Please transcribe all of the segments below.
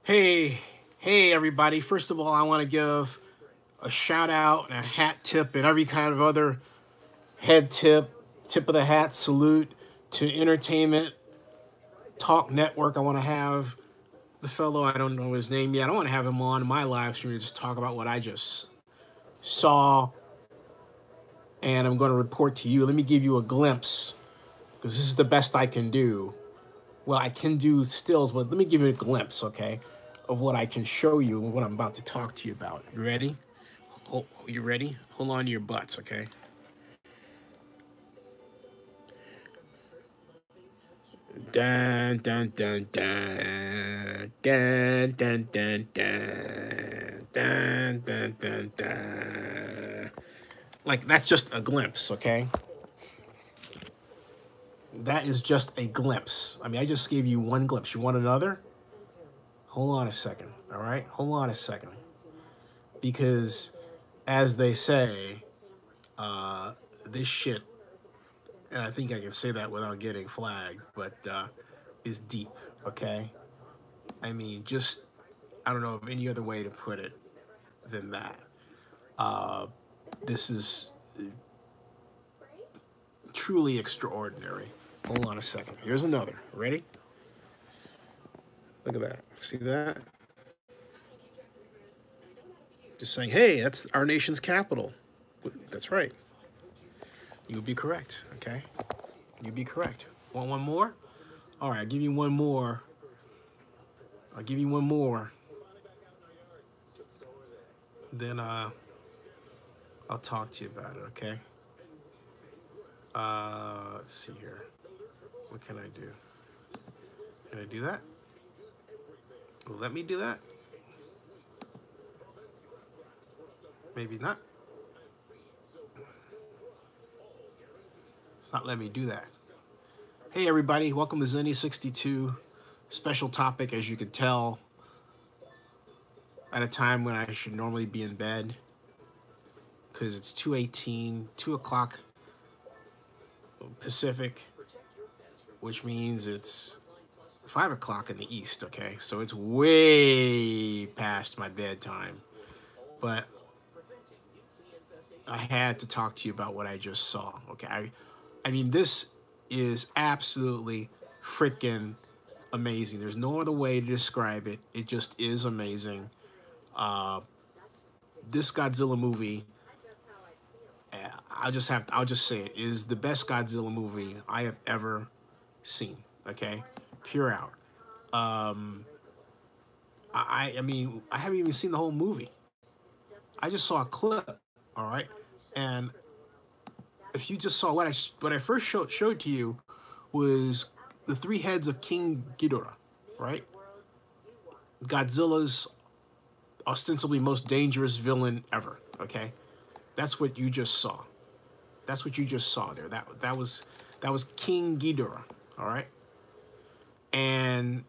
Hey, everybody. First of all, I want to give a shout out and a hat tip and every kind of other head tip, tip of the hat salute to Entertainment Talk Network. I want to have the fellow, I don't know his name yet, I want to have him on my live stream and just talk about what I just saw. And I'm going to report to you. Let me give you a glimpse because this is the best I can do. Well, I can do stills, but let me give you a glimpse, okay, of what I can show you and what I'm about to talk to you about. You ready? Oh, you ready? Hold on to your butts, okay? Dun dun dun dun dun dun dun dun dun dun dun dun. Like that's just a glimpse, okay? That is just a glimpse. I mean, I just gave you one glimpse. You want another? Hold on a second, all right? Hold on a second. Because, as they say, this shit, and I think I can say that without getting flagged, but is deep, okay? I mean, just, I don't know of any other way to put it than that. This is truly extraordinary. Hold on a second. Here's another. Ready? Look at that. See that? Just saying, hey, that's our nation's capital. That's right. You would be correct, okay? You'd be correct. Want one more? All right, I'll give you one more. I'll give you one more. Then I'll talk to you about it, okay? Let's see here. What can I do? Can I do that? Will let me do that? Maybe not. It's not letting me do that. Hey everybody, welcome to Zenny62. Special topic, as you can tell, at a time when I should normally be in bed, because it's 2:18, 2 o'clock Pacific, which means it's 5 o'clock in the East, okay? So it's way past my bedtime. But I had to talk to you about what I just saw, okay? I mean, this is absolutely freaking amazing. There's no other way to describe it. It just is amazing. This Godzilla movie, I'll just say it, is the best Godzilla movie I have ever seen, okay? Pure out. I mean, I haven't even seen the whole movie. I just saw a clip, all right? And if you just saw what I first showed to you was the three heads of King Ghidorah, right? Godzilla's ostensibly most dangerous villain ever, okay? That's what you just saw. That's what you just saw there. That was King Ghidorah, all right? And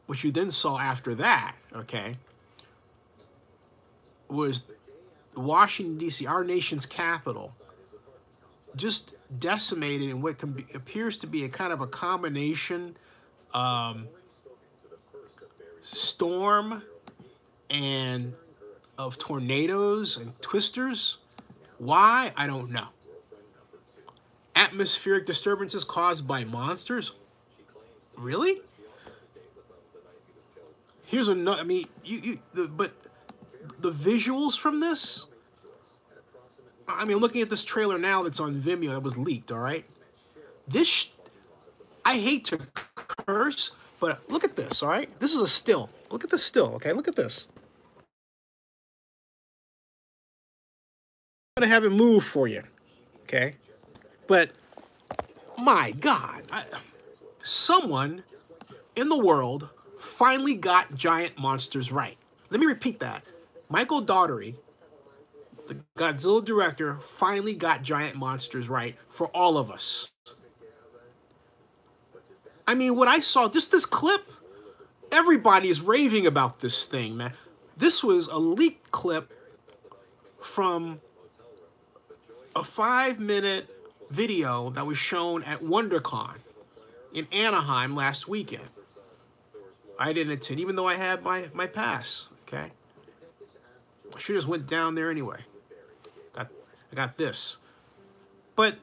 what you then saw after that, okay, was Washington, D.C., our nation's capital, just decimated in what appears to be a kind of a combination storm and of tornadoes and twisters. Why? I don't know. Atmospheric disturbances caused by monsters? Really? Here's another, I mean, but the visuals from this, I mean, looking at this trailer now that's on Vimeo that was leaked, all right? This, I hate to curse, but look at this, all right? This is a still. Look at the still, okay? Look at this. I'm going to have it move for you, okay? But, my God, someone in the world finally got giant monsters right. Let me repeat that. Michael Daugherty, the Godzilla director, finally got giant monsters right for all of us. I mean, what I saw, just this clip, everybody is raving about this thing, man. This was a leaked clip from a 5-minute video that was shown at WonderCon in Anaheim last weekend. I didn't attend, even though I had my pass. Okay, I should have just went down there anyway. I got this, but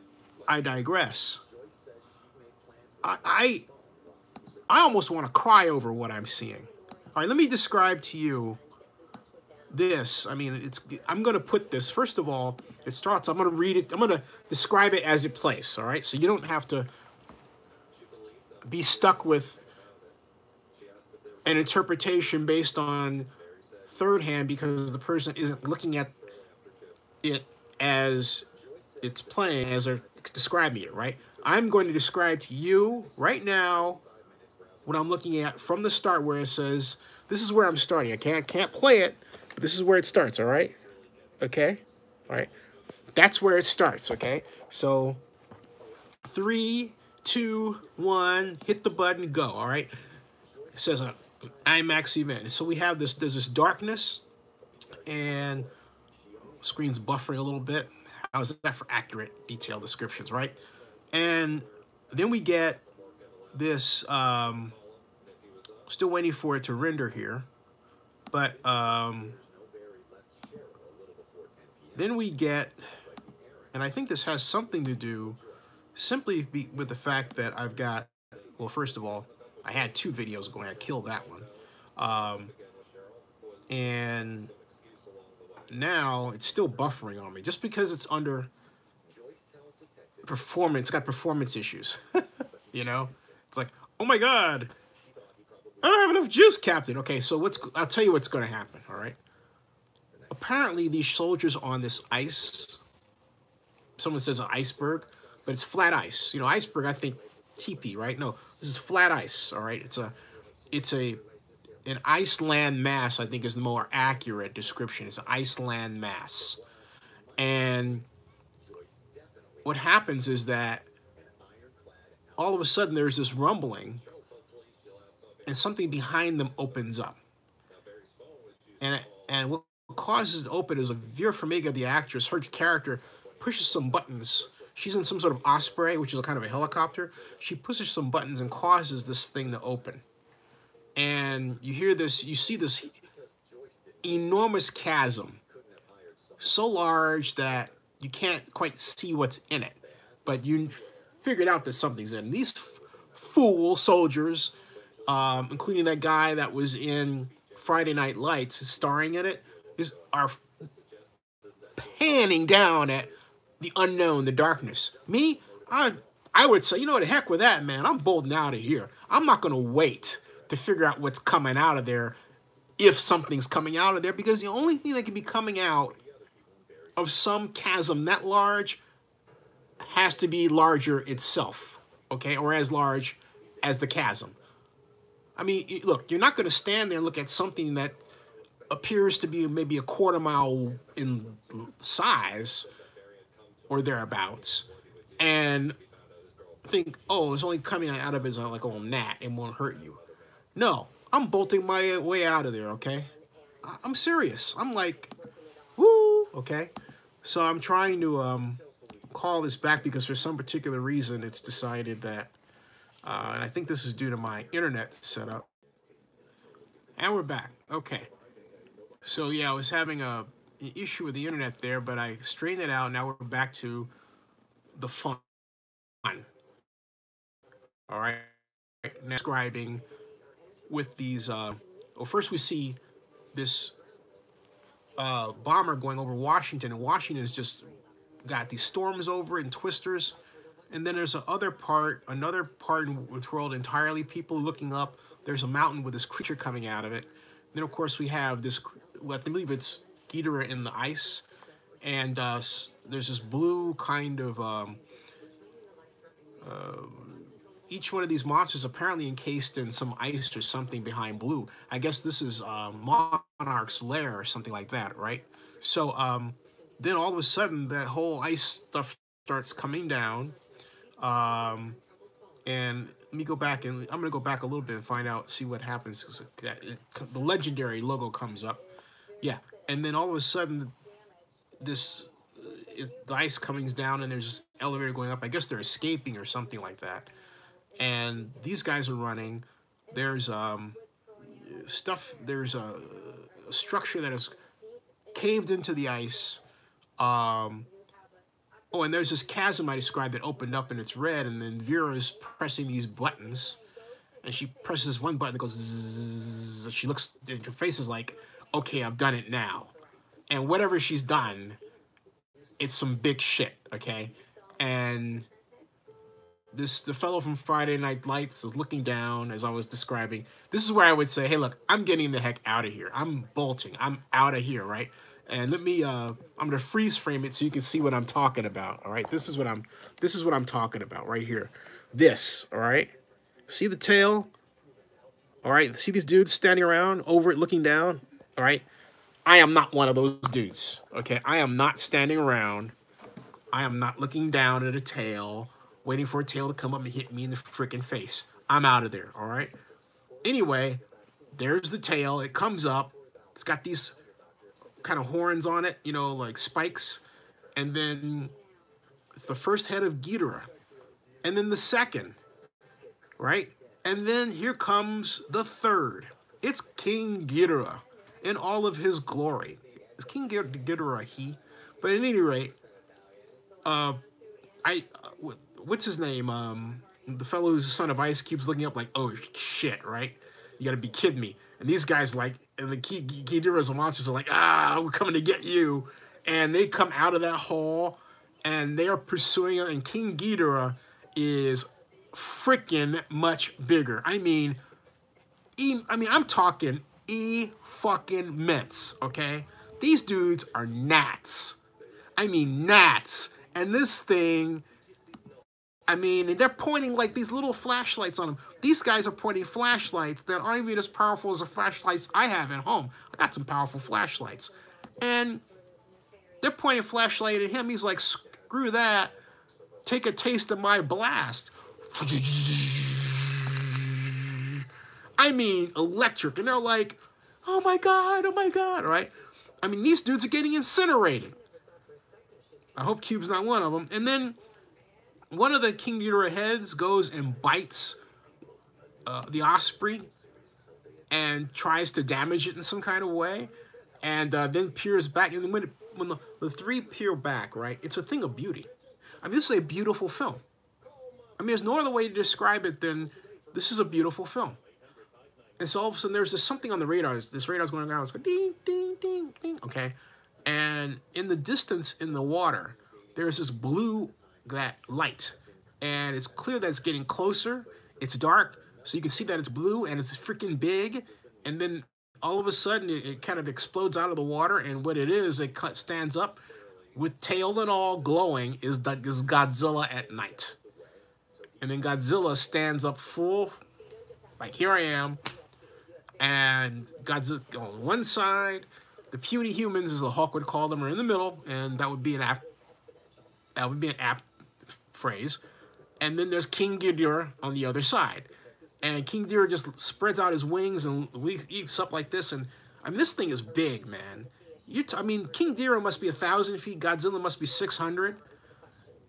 I digress. I I almost want to cry over what I'm seeing. All right, let me describe to you this. I mean, I'm going to put this, first of all, it starts, I'm going to read it, I'm going to describe it as it plays, all right? So you don't have to be stuck with an interpretation based on third hand because the person isn't looking at it as it's playing, as they're describing it, right? I'm going to describe to you right now what I'm looking at from the start where it says, this is where I'm starting. I can't play it, but this is where it starts, all right? Okay? All right. That's where it starts, okay? So 3, 2, 1, hit the button, go, all right? It says an IMAX event. So we have this, there's this darkness, and screen's buffering a little bit. How's that for accurate, detailed descriptions, right? And then we get this, still waiting for it to render here, but then we get, and I think this has something to do simply with the fact that I've got, well, first of all, I had 2 videos going. I killed that one. And now it's still buffering on me just because it's under performance, got performance issues. You know, it's like, oh my God, I don't have enough juice, Captain. Okay, so I'll tell you what's going to happen, all right? Apparently, these soldiers on this ice, someone says an iceberg, but it's flat ice. You know, iceberg, I think teepee, right? No, this is flat ice, all right? It's an ice land mass, I think is the more accurate description. It's an ice land mass. And what happens is that all of a sudden there's this rumbling and something behind them opens up. And what causes it to open is Vera Farmiga, the actress, her character pushes some buttons. She's in some sort of Osprey, which is a kind of a helicopter. She pushes some buttons and causes this thing to open. And you hear this, you see this enormous chasm, so large that you can't quite see what's in it, but you figured out that something's in. These fool soldiers, including that guy that was in Friday Night Lights, starring in it, are panning down at the unknown, the darkness. Me, I would say, you know what, the heck with that, man. I'm bolting out of here. I'm not going to wait to figure out what's coming out of there, if something's coming out of there, because the only thing that can be coming out of some chasm that large has to be larger itself, okay, or as large as the chasm. I mean, look, you're not going to stand there and look at something that appears to be maybe a quarter mile in size or thereabouts and think, oh, it's only coming out of it as like a little gnat and won't hurt you. No, I'm bolting my way out of there, okay? I'm serious. I'm like, woo, okay? So I'm trying to call this back because for some particular reason it's decided that, and I think this is due to my internet setup. And we're back, okay. So yeah, I was having an issue with the internet there, but I straightened it out. Now we're back to the fun. All right, now describing with these, well, first we see this bomber going over Washington, and Washington's just got these storms over it and twisters. And then there's another part in the world entirely, people looking up. There's a mountain with this creature coming out of it. And then, of course, we have this, well, I believe it's Ghidorah in the ice. And there's this blue kind of, each one of these monsters apparently encased in some ice or something behind blue. I guess this is Monarch's lair or something like that, right? So then all of a sudden, that whole ice stuff starts coming down. And let me go back, and I'm going to go back a little bit and find out, see what happens. The legendary logo comes up. Yeah, and then all of a sudden, the ice coming down, and there's this elevator going up. I guess they're escaping or something like that. And these guys are running. There's there's a structure that is caved into the ice. Oh, and there's this chasm I described that opened up and it's red, and then Vera's pressing these buttons, and she presses one button that goes zzz. She looks, and her face is like, okay, I've done it now. And whatever she's done, it's some big shit, okay? And the fellow from Friday Night Lights is looking down as I was describing. This is where I would say, hey, look, I'm getting the heck out of here. I'm bolting. I'm out of here, right? And let me I'm gonna freeze frame it so you can see what I'm talking about. All right, this is what I'm talking about right here. This, all right. See the tail? All right, see these dudes standing around over it looking down? All right. I am not one of those dudes. Okay, I am not standing around. I am not looking down at a tail, waiting for a tail to come up and hit me in the freaking face. I'm out of there, all right? Anyway, there's the tail. It comes up. It's got these kind of horns on it, you know, like spikes. And then it's the first head of Ghidorah. And then the second, right? And then here comes the third. It's King Ghidorah in all of his glory. Is King Ghidorah a he? But at any rate, what's his name? The fellow who's the son of Ice keeps looking up like, oh shit, right? You gotta be kidding me. And these guys like, and the Ghidorah's monsters are like, we're coming to get you. And they come out of that hole and they are pursuing it. And King Ghidorah is freaking much bigger. I mean, I'm talking fucking mints, okay? These dudes are gnats. I mean, gnats. And this thing, I mean, and they're pointing like these little flashlights on them. These guys are pointing flashlights that aren't even as powerful as the flashlights I have at home. I got some powerful flashlights. And they're pointing a flashlight at him. He's like, screw that. Take a taste of my blast. I mean, electric. And they're like, oh my God, right? I mean, these dudes are getting incinerated. I hope Cube's not one of them. And then one of the King Ghidorah heads goes and bites the osprey and tries to damage it in some kind of way. And then peers back. And when the three peer back, right, it's a thing of beauty. I mean, this is a beautiful film. I mean, there's no other way to describe it than this is a beautiful film. And so all of a sudden, there's just something on the radar. This radar's going around. It's going ding, ding, ding, ding. Okay. And in the distance in the water, there's this blue light. And it's clear that it's getting closer. It's dark. So you can see that it's blue and it's freaking big. And then all of a sudden, it kind of explodes out of the water. And what it is, it stands up with tail and all glowing is Godzilla at night. And then Godzilla stands up full, like here I am. And Godzilla on one side, the puny humans, as the Hawk would call them, are in the middle, and that would be an apt phrase. And then there's King Ghidorah on the other side, and King Ghidorah just spreads out his wings and leaps up like this. And I mean, this thing is big, man. I mean, King Ghidorah must be 1,000 feet. Godzilla must be 600.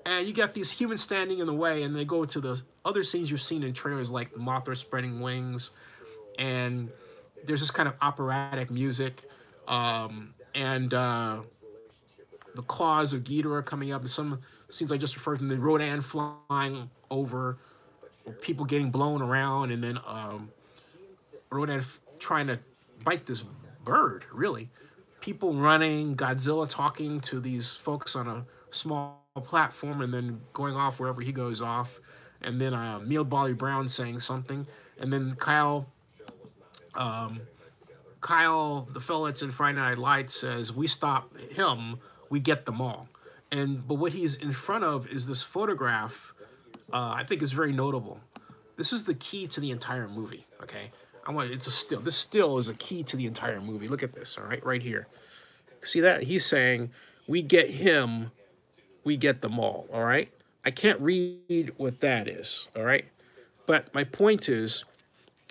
And you got these humans standing in the way, and they go to the other scenes you've seen in trailers, like Mothra spreading wings, and there's this kind of operatic music, and the claws of Ghidorah coming up, and some scenes I just referred to, the Rodan flying over, people getting blown around, and then Rodan trying to bite this bird, really. People running, Godzilla talking to these folks on a small platform and then going off wherever he goes off, and then Neil Bobby Brown saying something, and then Kyle, the fellow that's in Friday Night Lights, says, we stop him, we get them all. But what he's in front of is this photograph, I think is very notable. This is the key to the entire movie, okay? It's a still. This still is a key to the entire movie. Look at this, all right, right here. See that? He's saying, we get him, we get them all, all right? I can't read what that is, all right? But my point is,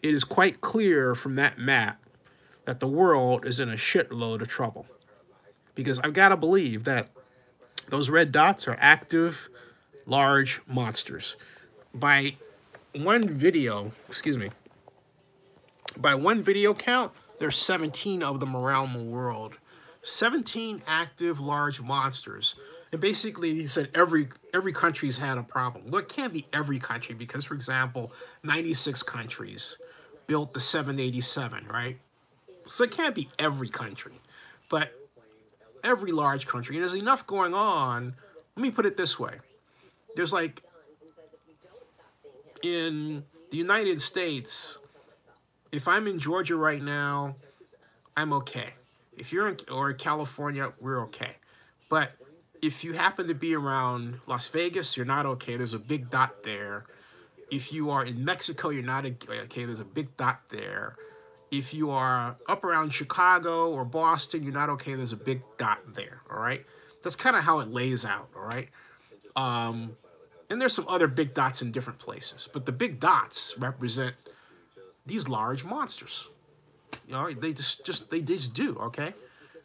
it is quite clear from that map that the world is in a shitload of trouble. Because I've got to believe that those red dots are active, large monsters. By one video, By one video count, there's 17 of them around the world. 17 active large monsters. And basically, he said every country's had a problem. Well, it can't be every country because, for example, 96 countries built the 787, right? So it can't be every country, but every large country. And there's enough going on. Let me put it this way. There's like, in the United States, if I'm in Georgia right now, I'm okay. If you're in or California, we're okay. But if you happen to be around Las Vegas, you're not okay. There's a big dot there. If you are in Mexico, you're not okay. There's a big dot there. If you are up around Chicago or Boston, you're not okay. There's a big dot there, all right? That's kind of how it lays out, all right? And there's some other big dots in different places. But the big dots represent these large monsters. You know, they just do, okay?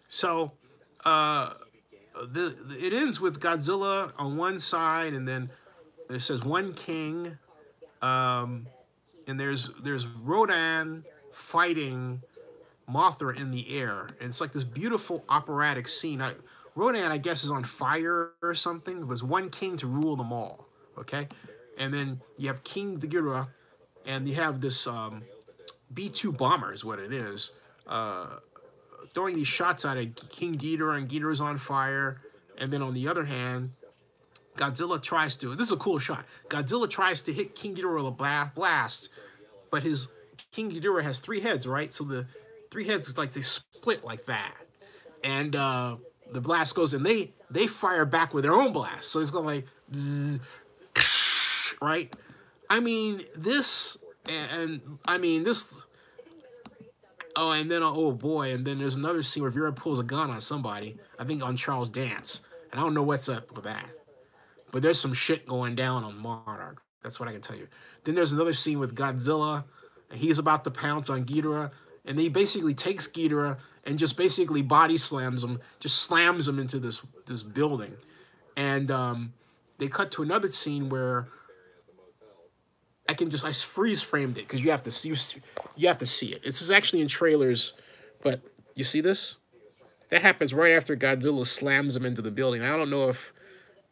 So it ends with Godzilla on one side, and then it says one king, and there's Rodan fighting Mothra in the air, and it's like this beautiful operatic scene. Rodan, I guess, is on fire or something. It was one king to rule them all, okay? And then you have King Ghidorah, and you have this B-2 bomber is what it is, throwing these shots at King Ghidorah, and Ghidorah's on fire. And then on the other hand, Godzilla tries to, this is a cool shot, Godzilla tries to hit King Ghidorah with a blast, but his King Ghidorah has 3 heads, right? So the 3 heads is like they split like that. And the blast goes, and they fire back with their own blast. So it's going like, zzz, right? I mean, this, and I mean, this, oh, and then, oh boy, and then there's another scene where Vera pulls a gun on somebody, I think on Charles Dance. And I don't know what's up with that. But there's some shit going down on Monarch. That's what I can tell you. Then there's another scene with Godzilla, and he's about to pounce on Ghidorah, and he basically takes Ghidorah and just basically body slams him, just slams him into this building. And they cut to another scene where I freeze framed it because you have to see it. This is actually in trailers, but you see this? That happens right after Godzilla slams him into the building. I don't know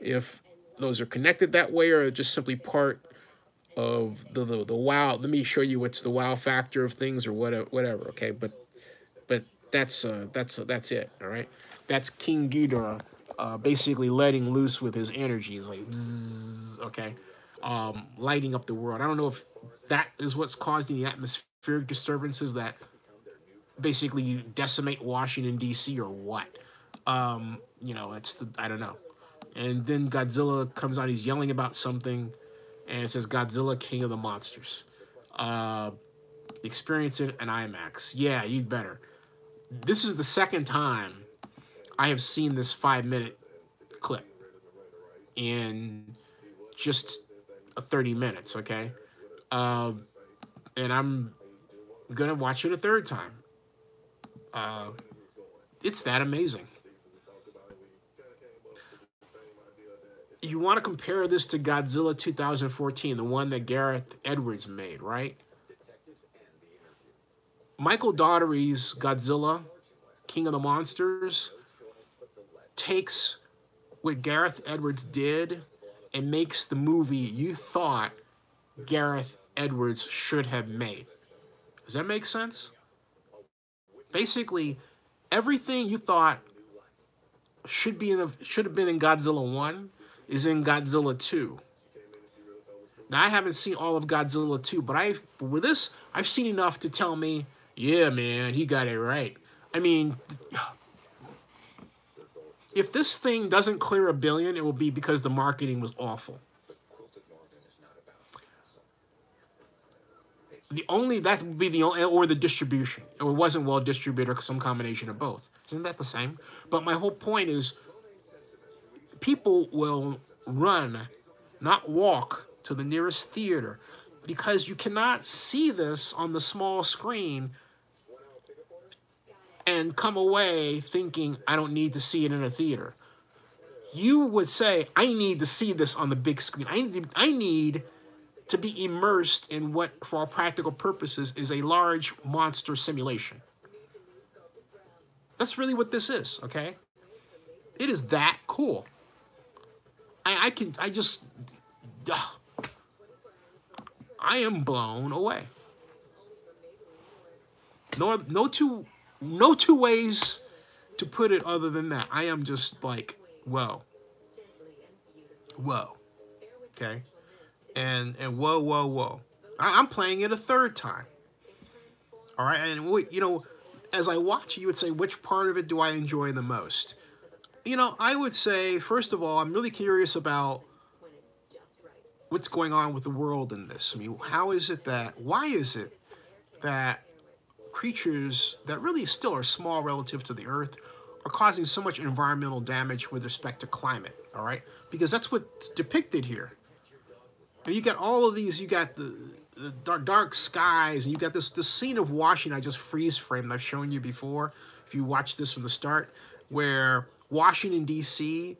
if those are connected that way or just simply part of the wow. Let me show you what's the wow factor of things or whatever. Okay, but that's it. All right, that's King Ghidorah basically letting loose with his energies, like bzzz, okay, lighting up the world. I don't know if that is what's causing the atmospheric disturbances that basically decimate Washington D.C. or what. You know, I don't know. And then Godzilla comes out, he's yelling about something, and it says Godzilla, King of the Monsters. Experience it in IMAX. Yeah, you'd better. This is the second time I have seen this 5-minute clip in just 30 minutes, okay? And I'm going to watch it a third time. It's that amazing. You want to compare this to Godzilla 2014, the one that Gareth Edwards made, right? Michael Daughtery's Godzilla, King of the Monsters, takes what Gareth Edwards did and makes the movie you thought Gareth Edwards should have made. Does that make sense? Basically, everything you thought should have been in Godzilla 1 is in Godzilla 2. Now, I haven't seen all of Godzilla 2, but with this, I've seen enough to tell me, yeah, man, he got it right. I mean, if this thing doesn't clear $1 billion, it will be because the marketing was awful. That would be the only, or the distribution. Or it wasn't well distributed, or some combination of both. Isn't that the same? But my whole point is, people will run, not walk, to the nearest theater because you cannot see this on the small screen and come away thinking, I don't need to see it in a theater. You would say, I need to see this on the big screen. I need to be immersed in what, for all practical purposes, is a large monster simulation. That's really what this is, okay? It is that cool. I am blown away. No two ways to put it other than that. I am just like, whoa. Whoa. Okay? And whoa, whoa, whoa. I'm playing it a third time. All right? And, you know, as I watch it, you would say, which part of it do I enjoy the most? You know, I would say, first of all, I'm really curious about what's going on with the world in this. I mean, why is it that creatures that really still are small relative to the Earth are causing so much environmental damage with respect to climate, all right? Because that's what's depicted here. And you got all of these, you got the dark skies, and you got this scene of Washington I just freeze framed. I've shown you before, if you watch this from the start, where Washington, D.C.,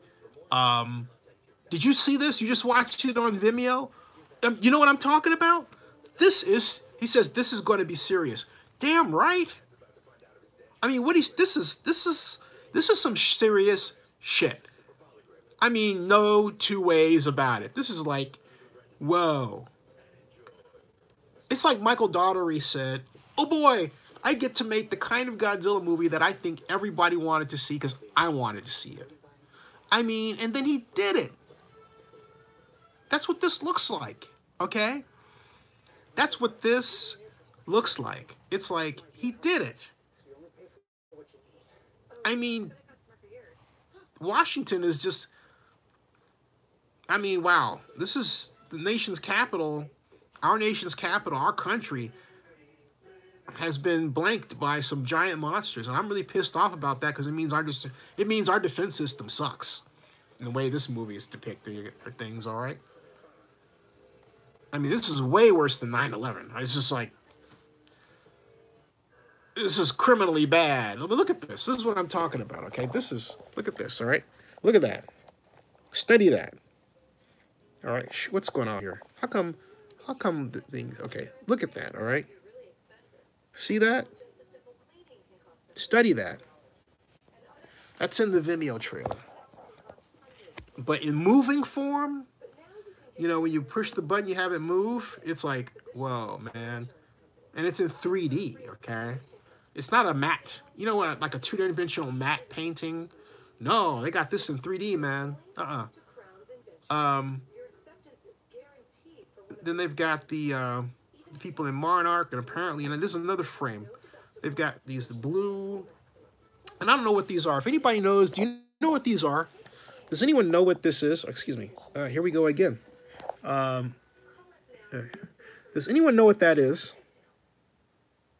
did you see this? You just watched it on Vimeo? You know what I'm talking about? He says, this is going to be serious. Damn right. I mean, this is some serious shit. I mean, no two ways about it. This is like, whoa. It's like Michael Daugherty said, oh boy, I get to make the kind of Godzilla movie that I think everybody wanted to see because I wanted to see it. I mean, and then he did it. That's what this looks like, okay? That's what this looks like. It's like, he did it. I mean, Washington is just, I mean, wow. This is the nation's capital. Our nation's capital, our country, has been blanked by some giant monsters. And I'm really pissed off about that because it means our defense system sucks. In the way this movie is depicting things, all right? I mean, this is way worse than 9/11. It's just like, this is criminally bad. Look at this. This is what I'm talking about, okay? Look at this, all right? Look at that. Study that. All right, what's going on here? How come the thing, okay, look at that, all right? See that? Study that. That's in the Vimeo trailer. But in moving form, you know, when you push the button, you have it move, it's like, whoa, man. And it's in 3D, okay? It's not a matte, you know what, like a two-dimensional matte painting. No, they got this in 3D, man. Then they've got the people in Monarch, and apparently, and this is another frame. They've got these blue, and I don't know what these are. If anybody knows, do you know what these are? Does anyone know what this is? Oh, excuse me. Here we go again. Does anyone know what that is?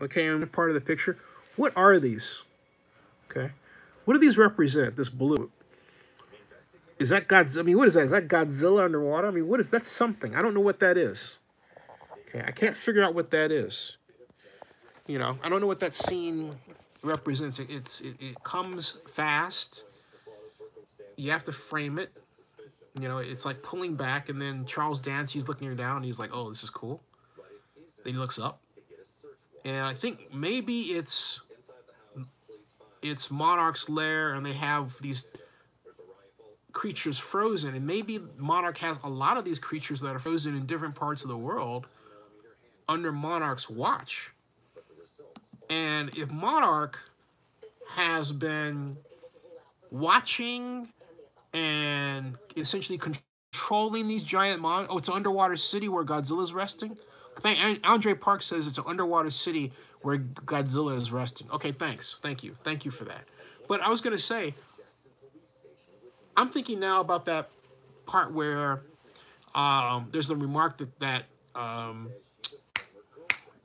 Okay, I'm part of the picture. What are these? Okay. What do these represent, this blue? Is that Godzilla? I mean, what is that? Is that Godzilla underwater? I mean, what is that? Something. I don't know what that is. Okay, I can't figure out what that is. You know, I don't know what that scene represents. It comes fast. You have to frame it. You know, it's like pulling back, and then Charles Dancy's looking down, and he's like, oh, this is cool. Then he looks up. And I think maybe it's Monarch's lair, and they have these creatures frozen. And maybe Monarch has a lot of these creatures that are frozen in different parts of the world under Monarch's watch. And if Monarch has been watching and essentially controlling these giant monsters. Oh, it's an underwater city where Godzilla's resting? Andre Park says it's an underwater city where Godzilla is resting. Okay, thanks. Thank you. Thank you for that. But I was going to say, I'm thinking now about that part where there's a remark that Dr.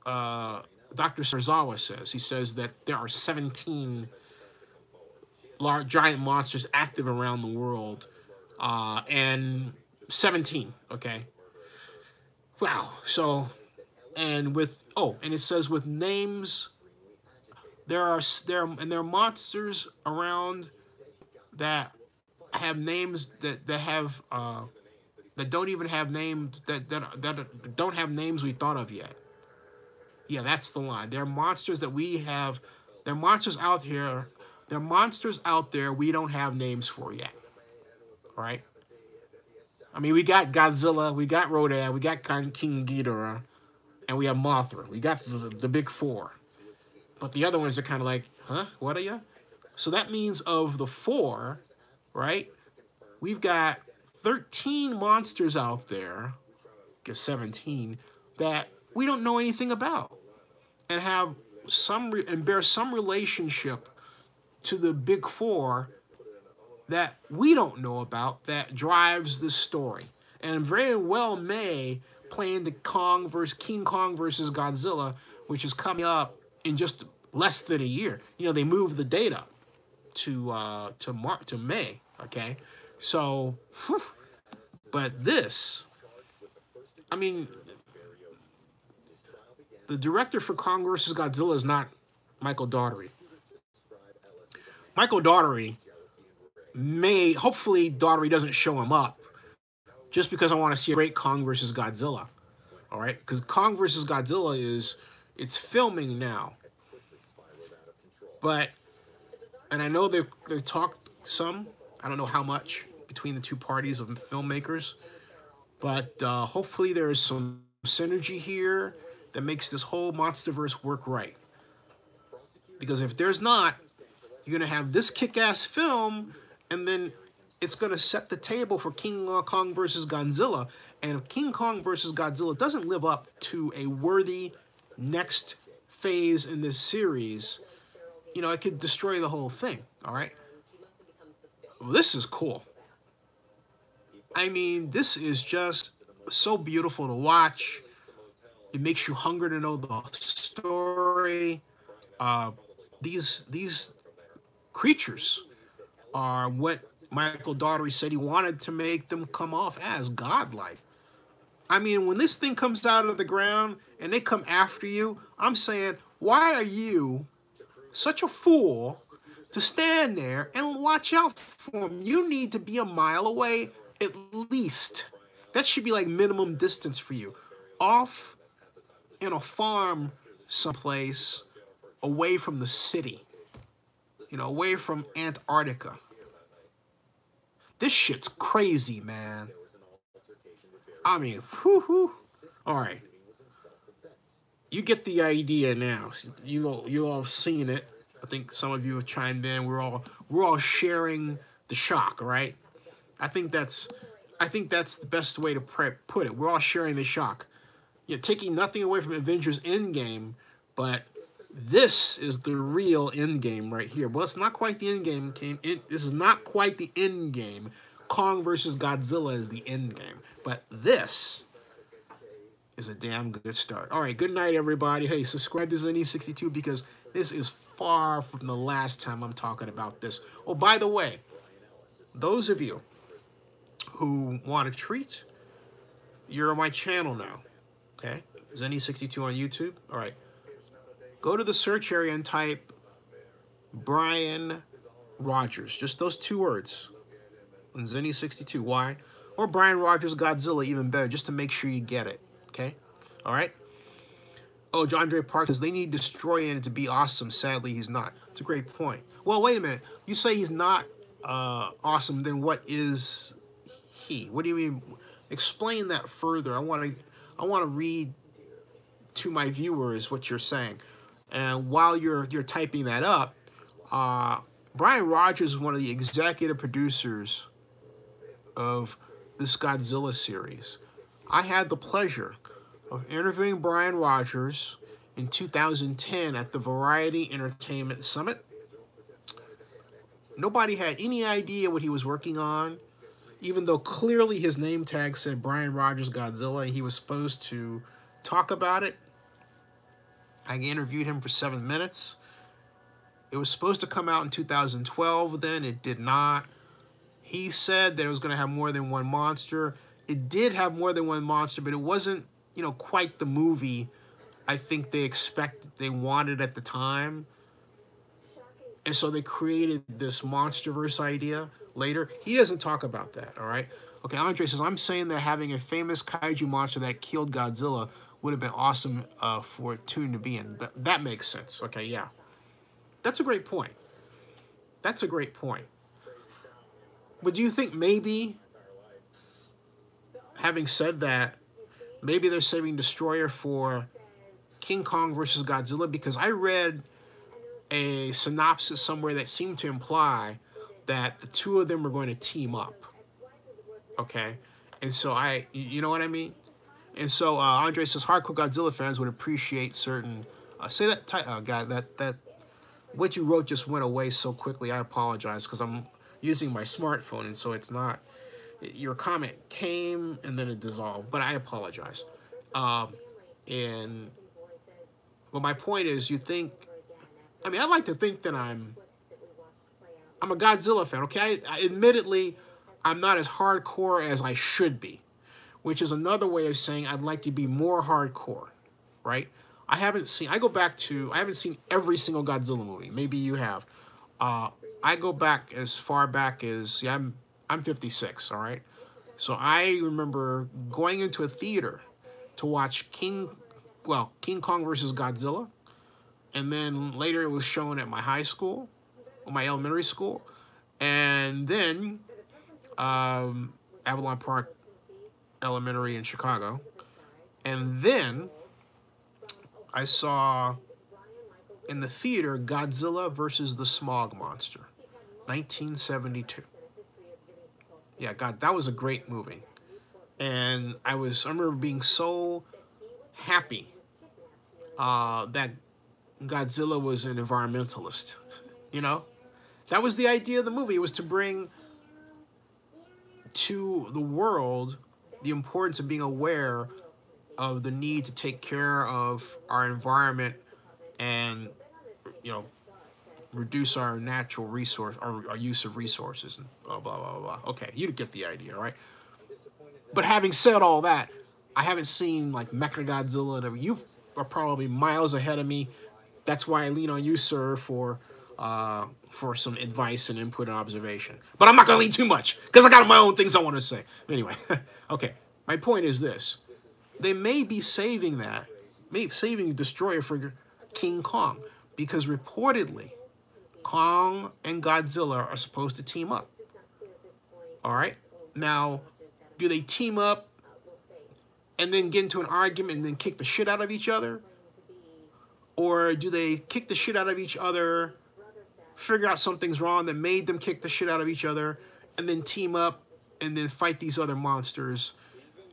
Sarzawa says. He says that there are 17 large giant monsters active around the world, and 17, okay? Wow. So, and it says with names, there are monsters around that have names that have that don't even have names that don't have names we thought of yet. Yeah, that's the line. There are monsters that we have. There are monsters out here. There are monsters out there we don't have names for yet. Right? I mean, we got Godzilla, we got Rodan, we got King Ghidorah, and we have Mothra. We got the big four. But the other ones are kind of like, huh? What are you? So that means of the four, right? We've got 13 monsters out there, I guess 17, that we don't know anything about and have and bear some relationship to the big four that we don't know about that drives this story. And very well may play into King Kong versus Godzilla, which is coming up in just less than a year. You know, they moved the date up to May, okay? So, whew. But this, I mean, the director for Kong vs. Godzilla is not Michael Daugherty. Michael Daugherty hopefully Daugherty doesn't show him up just because I want to see a great Kong vs. Godzilla. All right? Because Kong vs. Godzilla it's filming now. But, and I know they talked some, I don't know how much, between the two parties of filmmakers, but hopefully there is some synergy here that makes this whole MonsterVerse work right. Because if there's not, you're going to have this kick-ass film, and then it's going to set the table for King Kong versus Godzilla. And if King Kong versus Godzilla doesn't live up to a worthy next phase in this series, you know, it could destroy the whole thing, all right? Well, this is cool. I mean, this is just so beautiful to watch. It makes you hungry to know the story. These creatures are what Michael Daugherty said he wanted to make them come off as godlike. I mean, when this thing comes out of the ground and they come after you, I'm saying, why are you such a fool to stand there and watch out for them? You need to be a mile away at least. That should be like minimum distance for you. Off in a farm someplace away from the city. You know, away from Antarctica. This shit's crazy, man. I mean, whoo. All right. You get the idea now. You all have seen it. I think some of you have chimed in. We're all sharing the shock, right? I think that's the best way to put it. We're all sharing the shock. You're taking nothing away from Avengers Endgame, but this is the real Endgame right here. Well, it's not quite the Endgame. This is not quite the Endgame. Kong versus Godzilla is the Endgame, but this is a damn good start. All right, good night, everybody. Hey, subscribe to Zenny62 because this is far from the last time I'm talking about this. Oh, by the way, those of you who want a treat, you're on my channel now, okay? Zenny62 on YouTube. All right. Go to the search area and type Brian Rogers. Just those two words. And Zenny62. Why? Or Brian Rogers Godzilla, even better, just to make sure you get it. Okay? All right? Oh, John Dre Park says they need Destroyer to be awesome. Sadly, he's not. It's a great point. Well, wait a minute. You say he's not awesome, then what is he? What do you mean? Explain that further. I want to read to my viewers what you're saying. And while you're typing that up, Brian Rogers is one of the executive producers of this Godzilla series. I had the pleasure of interviewing Brian Rogers in 2010 at the Variety Entertainment Summit. Nobody had any idea what he was working on, even though clearly his name tag said Brian Rogers Godzilla, and he was supposed to talk about it. I interviewed him for 7 minutes. It was supposed to come out in 2012 then. It did not. He said that it was going to have more than one monster. It did have more than one monster, but it wasn't, you know, quite the movie I think they wanted at the time. And so they created this MonsterVerse idea later. He doesn't talk about that, all right? Okay, Andre says, I'm saying that having a famous kaiju monster that killed Godzilla would have been awesome for Toon to be in. That makes sense. Okay, yeah. That's a great point. That's a great point. But do you think maybe, having said that, maybe they're saving Destroyer for King Kong versus Godzilla? Because I read a synopsis somewhere that seemed to imply that the two of them are going to team up. Okay? And so you know what I mean? And so Andre says, hardcore Godzilla fans would appreciate certain... say that... God, that... What you wrote just went away so quickly. I apologize, because I'm using my smartphone, and so it's not... Your comment came, and then it dissolved. But I apologize. But my point is, you think... I mean, I like to think that I'm a Godzilla fan, okay? Admittedly, I'm not as hardcore as I should be, which is another way of saying I'd like to be more hardcore, right? I haven't seen every single Godzilla movie. Maybe you have. I go back as far back as, yeah, I'm 56, all right? So I remember going into a theater to watch King Kong versus Godzilla, and then later it was shown at my high school, or my elementary school, and then Avalon Park Elementary in Chicago, and then I saw in the theater Godzilla versus the Smog Monster, 1972. Yeah, God, that was a great movie. And I remember being so happy that Godzilla was an environmentalist. You know? That was the idea of the movie. It was to bring to the world the importance of being aware of the need to take care of our environment and, you know, reduce our natural resource, our use of resources, and blah, blah, blah, blah. Okay, you get the idea, right? But having said all that, I haven't seen, like, Mechagodzilla. And you are probably miles ahead of me. That's why I lean on you, sir, for some advice and input and observation. But I'm not going to lean too much, because I got my own things I want to say. Anyway, okay, my point is this. They may be saving Destroyer for King Kong, because reportedly, Kong and Godzilla are supposed to team up. All right? Now, do they team up and then get into an argument and then kick the shit out of each other? Or do they kick the shit out of each other, figure out something's wrong that made them kick the shit out of each other, and then team up and then fight these other monsters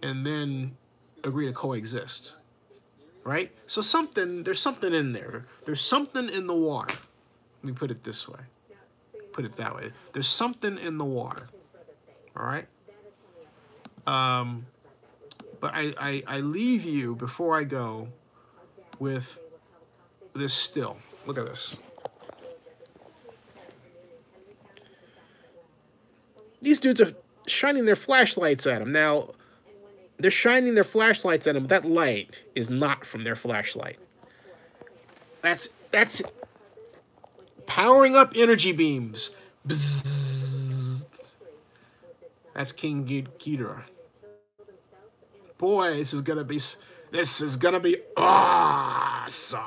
and then agree to coexist? Right? So there's something in there. There's something in the water. Let me put it this way. Put it that way. There's something in the water. All right? But I leave you, before I go, with this still. Look at this. These dudes are shining their flashlights at him. Now, they're shining their flashlights at him. That light is not from their flashlight. That's powering up energy beams. Bzzz. That's King Ghidorah. Boy, this is gonna be awesome.